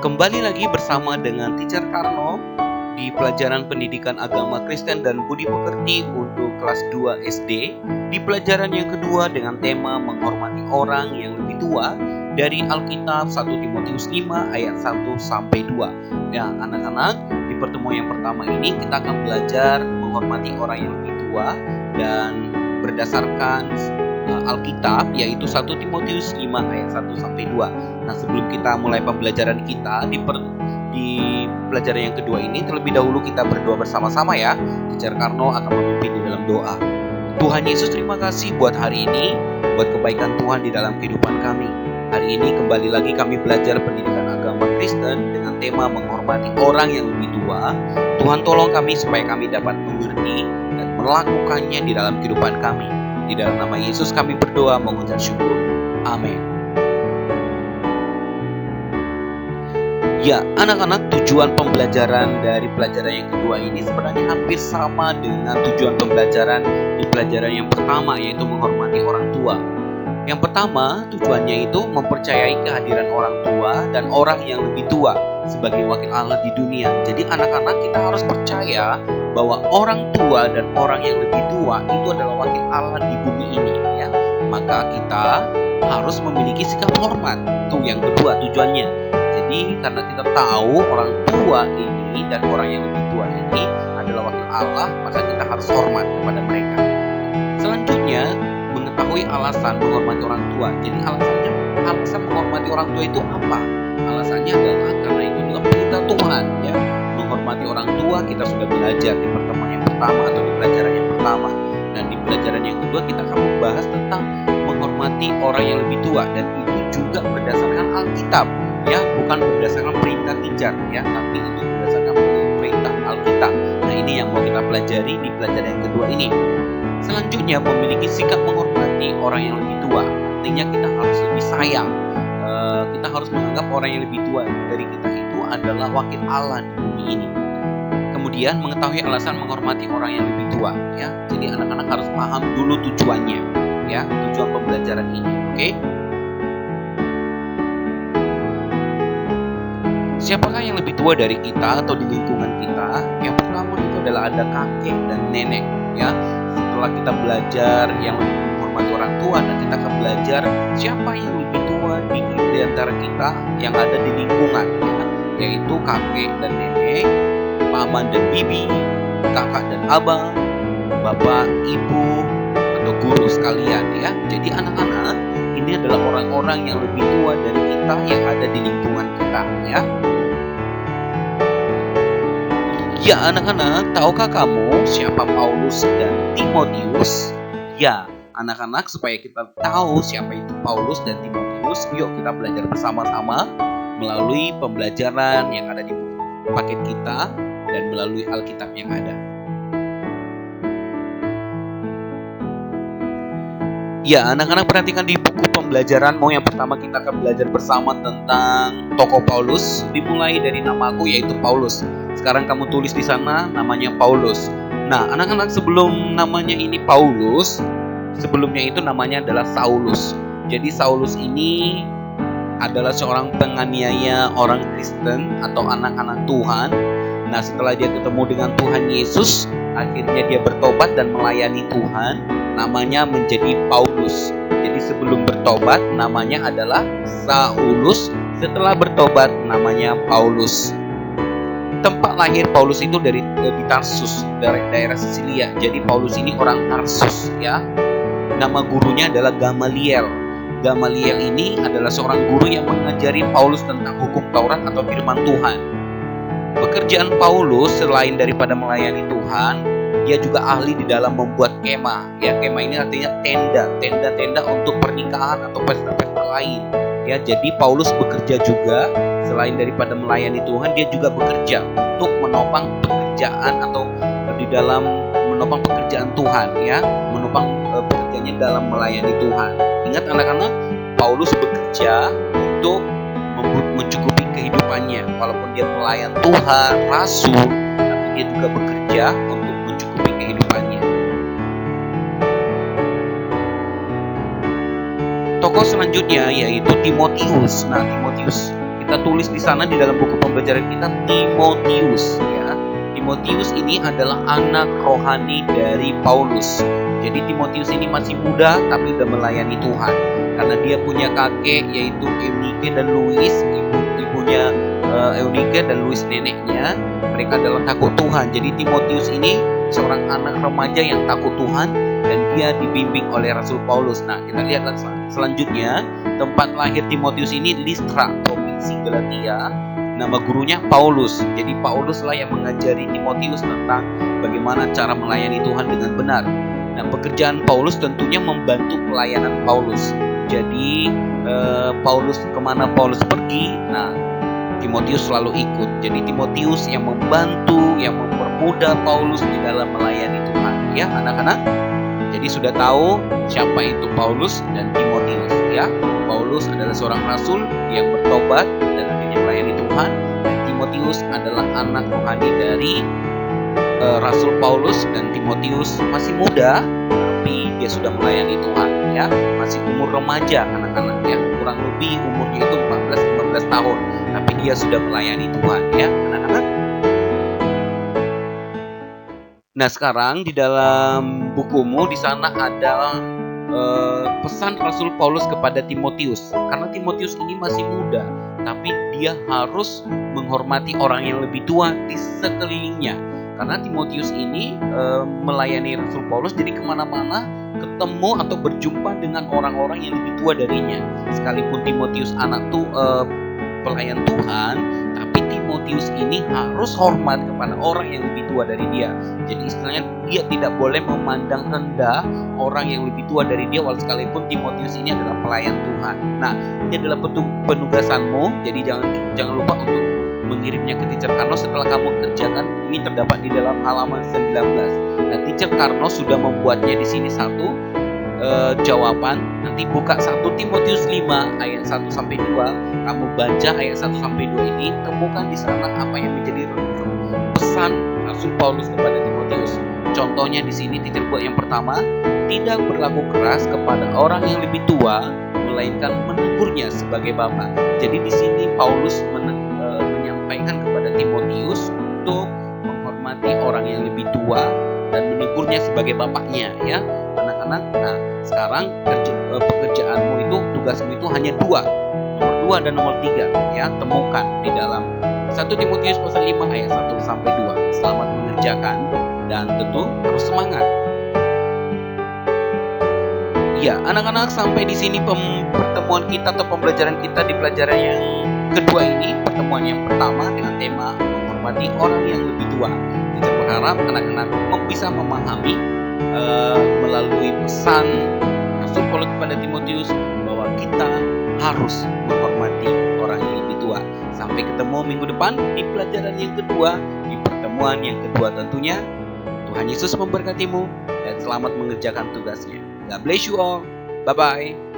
Kembali lagi bersama dengan Teacher Karno di pelajaran Pendidikan Agama Kristen dan Budi Pekerti untuk kelas 2 SD. Di pelajaran yang kedua dengan tema menghormati orang yang lebih tua dari Alkitab 1 Timotius 5 ayat 1 sampai 2. Nah, anak-anak, di pertemuan yang pertama ini kita akan belajar menghormati orang yang lebih tua dan berdasarkan Alkitab, yaitu 1 Timotius 5 ayat 1 sampai 2. Nah, sebelum kita mulai pembelajaran kita di pelajaran yang kedua ini, terlebih dahulu kita berdoa bersama-sama ya. Teacher Karno akan memimpin di dalam doa. Tuhan Yesus, terima kasih buat hari ini, buat kebaikan Tuhan di dalam kehidupan kami. Hari ini kembali lagi kami belajar pendidikan agama Kristen dengan tema menghormati orang yang lebih tua. Tuhan tolong kami supaya kami dapat mengerti dan melakukannya di dalam kehidupan kami. Di dalam nama Yesus kami berdoa mengucap syukur. Amin. Ya, anak-anak, tujuan pembelajaran dari pelajaran yang kedua ini sebenarnya hampir sama dengan tujuan pembelajaran di pelajaran yang pertama, yaitu menghormati orang tua. Yang pertama, tujuannya itu mempercayai kehadiran orang tua dan orang yang lebih tua sebagai wakil Allah di dunia. Jadi anak-anak, kita harus percaya bahwa orang tua dan orang yang lebih tua itu adalah wakil Allah di bumi ini ya. Maka kita harus memiliki sikap hormat. Itu yang kedua tujuannya. Jadi karena kita tahu orang tua ini dan orang yang lebih tua ini adalah wakil Allah, maka kita harus hormat kepada mereka. Selanjutnya, mengetahui alasan menghormati orang tua. Jadi alasan menghormati orang tua itu apa? Alasannya adalah karena itu adalah perintah Tuhan ya. Menghormati orang tua kita sudah belajar di pertemuan yang pertama atau di pelajaran yang pertama. Dan di pelajaran yang kedua kita akan membahas tentang menghormati orang yang lebih tua, dan itu juga berdasarkan Alkitab ya, bukan berdasarkan perintah teacher ya, tapi itu berdasarkan perintah Alkitab. Nah, ini yang mau kita pelajari di pelajaran yang kedua ini. Selanjutnya, memiliki sikap menghormati orang yang lebih tua. Artinya kita harus lebih sayang. Kita harus menganggap orang yang lebih tua dari kita itu adalah wakil Allah di bumi ini. Kemudian mengetahui alasan menghormati orang yang lebih tua ya. Jadi anak-anak harus paham dulu tujuannya ya, tujuan pembelajaran ini. Oke? Siapakah yang lebih tua dari kita atau di lingkungan kita? Yang pertama itu adalah ada kakek dan nenek ya. Setelah kita belajar yang lebih menghormati orang tua, dan kita akan belajar siapa yang lebih tua di antara kita yang ada di lingkungan ya, yaitu kakek dan nenek, paman dan bibi, kakak dan abang, bapak, ibu, atau guru sekalian ya. Jadi anak-anak, ini adalah orang-orang yang lebih tua dari kita yang ada di lingkungan kita ya. Ya anak-anak, tahukah kamu siapa Paulus dan Timotius? Ya anak-anak, supaya kita tahu siapa itu Paulus dan Timotius, yuk kita belajar bersama-sama melalui pembelajaran yang ada di paket kita dan melalui Alkitab yang ada. Ya, anak-anak perhatikan di buku pembelajaranmu. Yang pertama kita akan belajar bersama tentang tokoh Paulus. Dimulai dari namaku, yaitu Paulus. Sekarang kamu tulis di sana namanya Paulus. Nah, anak-anak, sebelum namanya ini Paulus, sebelumnya itu namanya adalah Saulus. Jadi Saulus ini adalah seorang penganiaya orang Kristen atau anak-anak Tuhan. Nah, setelah dia ketemu dengan Tuhan Yesus, akhirnya dia bertobat dan melayani Tuhan. Namanya menjadi Paulus. Jadi sebelum bertobat namanya adalah Saulus, setelah bertobat namanya Paulus. Tempat lahir Paulus itu di Tarsus, dari daerah Sisilia. Jadi Paulus ini orang Tarsus ya. Nama gurunya adalah Gamaliel. Gamaliel ini adalah seorang guru yang mengajari Paulus tentang hukum Taurat atau firman Tuhan. Pekerjaan Paulus selain daripada melayani Tuhan, dia juga ahli di dalam membuat kemah. Ya, kemah ini artinya tenda untuk pernikahan atau pesta-pesta lain. Ya, jadi Paulus bekerja juga selain daripada melayani Tuhan, dia juga bekerja untuk menopang pekerjaan atau di dalam menopang pekerjaan Tuhan ya, menopang pekerjaannya dalam melayani Tuhan. Ingat anak-anak, Paulus bekerja untuk mencukupi kehidupannya. Walaupun dia pelayan Tuhan, rasul, tapi dia juga bekerja untuk mencukupi kehidupannya. tokoh selanjutnya yaitu Timotius. Nah, Timotius kita tulis di sana di dalam buku pembelajaran kita Timotius ya. Timotius ini adalah anak rohani dari Paulus. Jadi Timotius ini masih muda tapi sudah melayani Tuhan. Karena dia punya kakek yaitu Eunike dan Louis, ibunya Eunike dan Louis neneknya. Mereka adalah takut Tuhan. Jadi Timotius ini seorang anak remaja yang takut Tuhan dan dia dibimbing oleh Rasul Paulus. Nah, kita lihat selanjutnya tempat lahir Timotius ini Listra, provinsi Galatia. Nama gurunya Paulus. Jadi Paulus lah yang mengajari Timotius tentang bagaimana cara melayani Tuhan dengan benar. Nah, pekerjaan Paulus tentunya membantu pelayanan Paulus. Jadi Paulus kemana Paulus pergi, nah Timotius selalu ikut. Jadi Timotius yang membantu, yang mempermudah Paulus di dalam melayani Tuhan. Ya anak-anak. Jadi sudah tahu siapa itu Paulus dan Timotius. Ya, Paulus adalah seorang rasul yang bertobat dan akhirnya melayani Tuhan. Dan Timotius adalah anak rohani dari Rasul Paulus. Dan Timotius masih muda, tapi dia sudah melayani Tuhan. Ya, masih umur remaja anak-anak ya, kurang lebih umurnya itu 14-15 tahun, tapi dia sudah melayani Tuhan ya anak-anak. Nah, sekarang di dalam bukumu di sana ada pesan Rasul Paulus kepada Timotius. Karena Timotius ini masih muda, tapi dia harus menghormati orang yang lebih tua di sekelilingnya. Karena Timotius ini melayani Rasul Paulus, jadi kemana-mana ketemu atau berjumpa dengan orang-orang yang lebih tua darinya. Sekalipun Timotius anak pelayan Tuhan, tapi Timotius ini harus hormat kepada orang yang lebih tua dari dia. Jadi istilahnya dia tidak boleh memandang rendah orang yang lebih tua dari dia, walau sekalipun Timotius ini adalah pelayan Tuhan. Nah, ini adalah penugasanmu. Jadi jangan lupa untuk mengirimnya ke Teacher Karno setelah kamu kerjakan. Ini terdapat di dalam halaman 19. Nah, Teacher Karno sudah membuatnya di sini satu jawaban. Nanti buka 1 Timotius 5 ayat 1 sampai 2. Kamu baca ayat 1 sampai 2 ini, temukan di sana apa yang menjadi pesan Rasul Paulus kepada Timotius. Contohnya di sini Teacher buat yang pertama, tidak berlaku keras kepada orang yang lebih tua, melainkan menegurnya sebagai bapa. Jadi di sini Paulus menyampaikan kepada Timotius untuk menghormati orang yang lebih tua dan menegurnya sebagai bapaknya ya anak-anak. Nah, sekarang pekerjaanmu itu, tugasmu itu hanya dua, nomor 2 dan nomor 3 ya. Temukan di dalam 1 Timotius pasal 5 ayat 1 sampai 2. Selamat mengerjakan dan tentu terus semangat. Ya, anak-anak, sampai di sini pertemuan kita atau pembelajaran kita di pelajaran yang kedua ini. Pertemuan yang pertama dengan tema menghormati orang yang lebih tua. Kita berharap anak-anak bisa memahami melalui pesan Rasul Paulus kepada Timotius bahwa kita harus menghormati orang yang lebih tua. Sampai ketemu minggu depan di pelajaran yang kedua, di pertemuan yang kedua tentunya. Tuhan Yesus memberkatimu dan selamat mengerjakan tugasnya. God bless you all. Bye-bye.